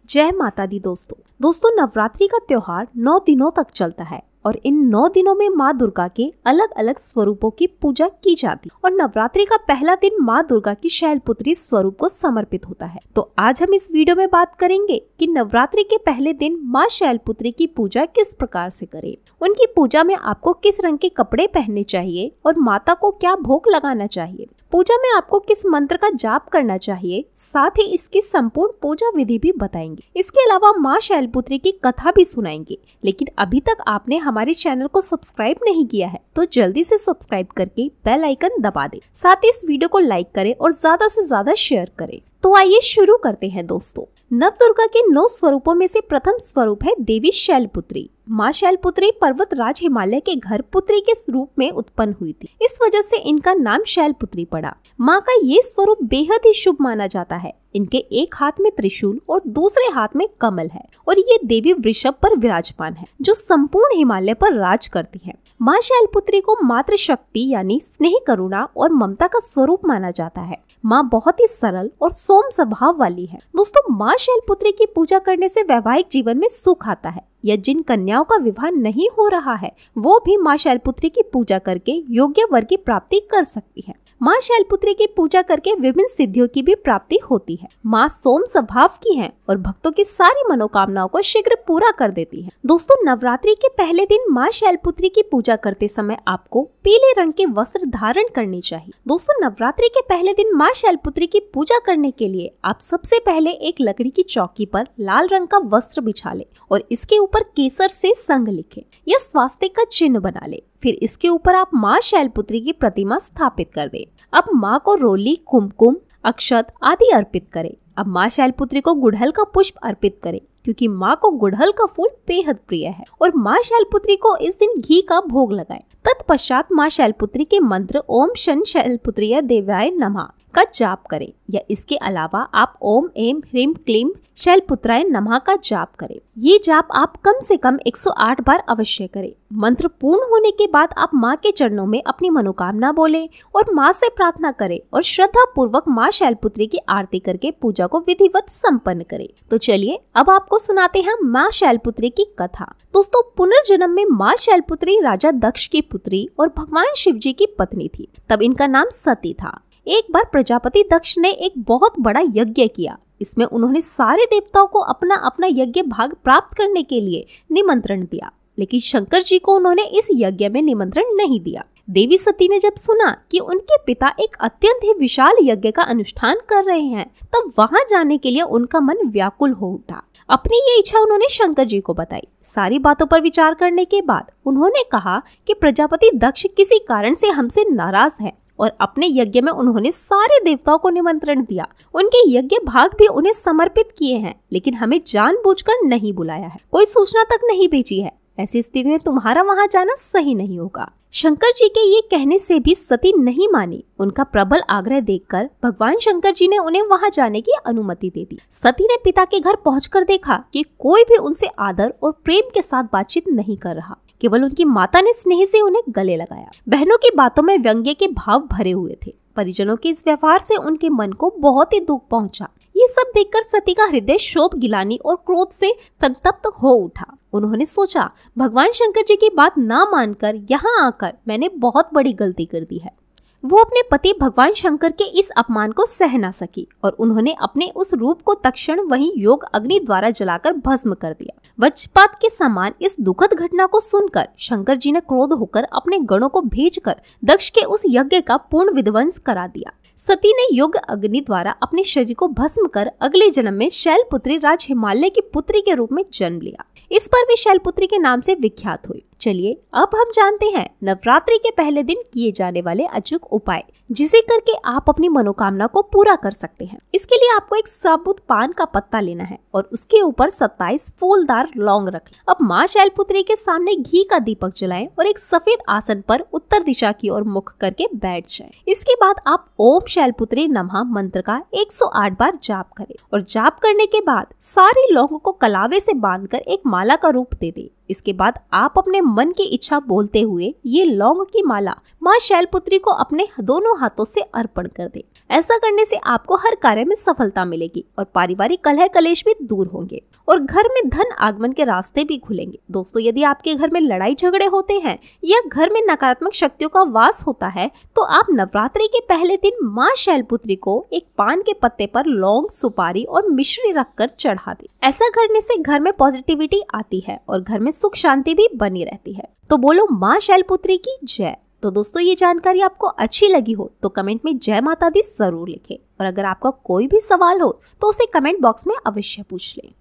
जय माता दी दोस्तों नवरात्रि का त्योहार 9 दिनों तक चलता है और इन 9 दिनों में माँ दुर्गा के अलग अलग स्वरूपों की पूजा की जाती है और नवरात्रि का पहला दिन माँ दुर्गा की शैलपुत्री स्वरूप को समर्पित होता है। तो आज हम इस वीडियो में बात करेंगे कि नवरात्रि के पहले दिन माँ शैलपुत्री की पूजा किस प्रकार से करें, उनकी पूजा में आपको किस रंग के कपड़े पहनने चाहिए और माता को क्या भोग लगाना चाहिए, पूजा में आपको किस मंत्र का जाप करना चाहिए, साथ ही इसकी संपूर्ण पूजा विधि भी बताएंगे। इसके अलावा माँ शैलपुत्री की कथा भी सुनाएंगे। लेकिन अभी तक आपने हमारे चैनल को सब्सक्राइब नहीं किया है तो जल्दी से सब्सक्राइब करके बेल आइकन दबा दें। साथ ही इस वीडियो को लाइक करें और ज्यादा से ज्यादा शेयर करें। तो आइए शुरू करते हैं दोस्तों। नवदुर्गा के 9 स्वरूपों में से प्रथम स्वरूप है देवी शैलपुत्री। माँ शैलपुत्री पर्वत राज हिमालय के घर पुत्री के रूप में उत्पन्न हुई थी, इस वजह से इनका नाम शैलपुत्री पड़ा। माँ का ये स्वरूप बेहद ही शुभ माना जाता है। इनके एक हाथ में त्रिशूल और दूसरे हाथ में कमल है और ये देवी वृषभ पर विराजमान है जो संपूर्ण हिमालय पर राज करती है। माँ शैलपुत्री को मातृ शक्ति यानी स्नेह, करुणा और ममता का स्वरूप माना जाता है। माँ बहुत ही सरल और सौम्य स्वभाव वाली है। दोस्तों, माँ शैलपुत्री की पूजा करने से वैवाहिक जीवन में सुख आता है। या जिन कन्याओं का विवाह नहीं हो रहा है वो भी माँ शैलपुत्री की पूजा करके योग्य वर की प्राप्ति कर सकती है। माँ शैलपुत्री की पूजा करके विभिन्न सिद्धियों की भी प्राप्ति होती है। माँ सौम्य स्वभाव की हैं और भक्तों की सारी मनोकामनाओं को शीघ्र पूरा कर देती है। दोस्तों, नवरात्रि के पहले दिन माँ शैलपुत्री की पूजा करते समय आपको पीले रंग के वस्त्र धारण करने चाहिए। दोस्तों, नवरात्रि के पहले दिन माँ शैलपुत्री की पूजा करने के लिए आप सबसे पहले एक लकड़ी की चौकी पर लाल रंग का वस्त्र बिछा ले और इसके ऊपर केसर से संग लिखे या स्वास्तिक का चिन्ह बना ले। फिर इसके ऊपर आप माँ शैलपुत्री की प्रतिमा स्थापित कर दें। अब माँ को रोली, कुमकुम, अक्षत आदि अर्पित करें। अब माँ शैलपुत्री को गुड़हल का पुष्प अर्पित करें क्योंकि माँ को गुड़हल का फूल बेहद प्रिय है और माँ शैलपुत्री को इस दिन घी का भोग लगाएं। तत्पश्चात माँ शैलपुत्री के मंत्र ओम शन शैलपुत्र्यै देव्याय नमः का जाप करें या इसके अलावा आप ओम एम ह्रीम क्लीम शैलपुत्राय नमः का जाप करें। ये जाप आप कम से कम 108 बार अवश्य करें। मंत्र पूर्ण होने के बाद आप माँ के चरणों में अपनी मनोकामना बोलें और माँ से प्रार्थना करें और श्रद्धा पूर्वक माँ शैलपुत्री की आरती करके पूजा को विधिवत संपन्न करें। तो चलिए अब आपको सुनाते हैं माँ शैलपुत्री की कथा। दोस्तों, पुनर्जन्म में माँ शैलपुत्री राजा दक्ष की पुत्री और भगवान शिव जी की पत्नी थी। तब इनका नाम सती था। एक बार प्रजापति दक्ष ने एक बहुत बड़ा यज्ञ किया। इसमें उन्होंने सारे देवताओं को अपना अपना यज्ञ भाग प्राप्त करने के लिए निमंत्रण दिया, लेकिन शंकर जी को उन्होंने इस यज्ञ में निमंत्रण नहीं दिया। देवी सती ने जब सुना कि उनके पिता एक अत्यंत ही विशाल यज्ञ का अनुष्ठान कर रहे हैं, तब वहां जाने के लिए उनका मन व्याकुल हो उठा। अपनी ये इच्छा उन्होंने शंकर जी को बताई। सारी बातों पर विचार करने के बाद उन्होंने कहा कि प्रजापति दक्ष किसी कारण से हमसे नाराज है और अपने यज्ञ में उन्होंने सारे देवताओं को निमंत्रण दिया। उनके यज्ञ भाग भी उन्हें समर्पित किए हैं, लेकिन हमें जानबूझकर नहीं बुलाया है, कोई सूचना तक नहीं भेजी है। ऐसी स्थिति में तुम्हारा वहां जाना सही नहीं होगा। शंकर जी के ये कहने से भी सती नहीं मानी। उनका प्रबल आग्रह देखकर भगवान शंकर जी ने उन्हें वहां जाने की अनुमति दे दी। सती ने पिता के घर पहुंचकर देखा कि कोई भी उनसे आदर और प्रेम के साथ बातचीत नहीं कर रहा। केवल उनकी माता ने स्नेह से उन्हें गले लगाया। बहनों की बातों में व्यंग्य के भाव भरे हुए थे। परिजनों के इस व्यवहार से उनके मन को बहुत ही दुख पहुंचा। ये सब देखकर सती का हृदय शोक, गिलानी और क्रोध से संतप्त हो उठा। उन्होंने सोचा, भगवान शंकर जी की बात ना मानकर यहाँ आकर मैंने बहुत बड़ी गलती कर दी है। वो अपने पति भगवान शंकर के इस अपमान को सह ना सकी और उन्होंने अपने उस रूप को तत्क्षण वहीं योग अग्नि द्वारा जलाकर भस्म कर दिया। वज्रपात के समान इस दुखद घटना को सुनकर शंकर जी ने क्रोध होकर अपने गणों को भेजकर दक्ष के उस यज्ञ का पूर्ण विध्वंस करा दिया। सती ने योग अग्नि द्वारा अपने शरीर को भस्म कर अगले जन्म में शैलपुत्री राज हिमालय की पुत्री के रूप में जन्म लिया। इस पर वे शैलपुत्री के नाम से विख्यात हुई। चलिए अब हम जानते हैं नवरात्रि के पहले दिन किए जाने वाले अचूक उपाय, जिसे करके आप अपनी मनोकामना को पूरा कर सकते हैं। इसके लिए आपको एक साबुत पान का पत्ता लेना है और उसके ऊपर 27 फूलदार लौंग रख लें। अब माँ शैलपुत्री के सामने घी का दीपक जलाएं और एक सफेद आसन पर उत्तर दिशा की ओर मुख करके बैठ जाएं। इसके बाद आप ओम शैलपुत्री नमः मंत्र का 108 बार जाप करें और जाप करने के बाद सारी लौंग को कलावे से बांधकर एक माला का रूप दे दें। इसके बाद आप अपने मन की इच्छा बोलते हुए ये लौंग की माला माँ शैलपुत्री को अपने दोनों हाथों से अर्पण कर दे। ऐसा करने से आपको हर कार्य में सफलता मिलेगी और पारिवारिक कलह कलेश भी दूर होंगे और घर में धन आगमन के रास्ते भी खुलेंगे। दोस्तों, यदि आपके घर में लड़ाई झगड़े होते हैं या घर में नकारात्मक शक्तियों का वास होता है तो आप नवरात्रि के पहले दिन माँ शैलपुत्री को एक पान के पत्ते पर लौंग, सुपारी और मिश्री रखकर चढ़ा दे। ऐसा करने से घर में पॉजिटिविटी आती है और घर में सुख शांति भी बनी रहती है। तो बोलो माँ शैलपुत्री की जय। तो दोस्तों, ये जानकारी आपको अच्छी लगी हो तो कमेंट में जय माता दी जरूर लिखें और अगर आपका कोई भी सवाल हो तो उसे कमेंट बॉक्स में अवश्य पूछ लें।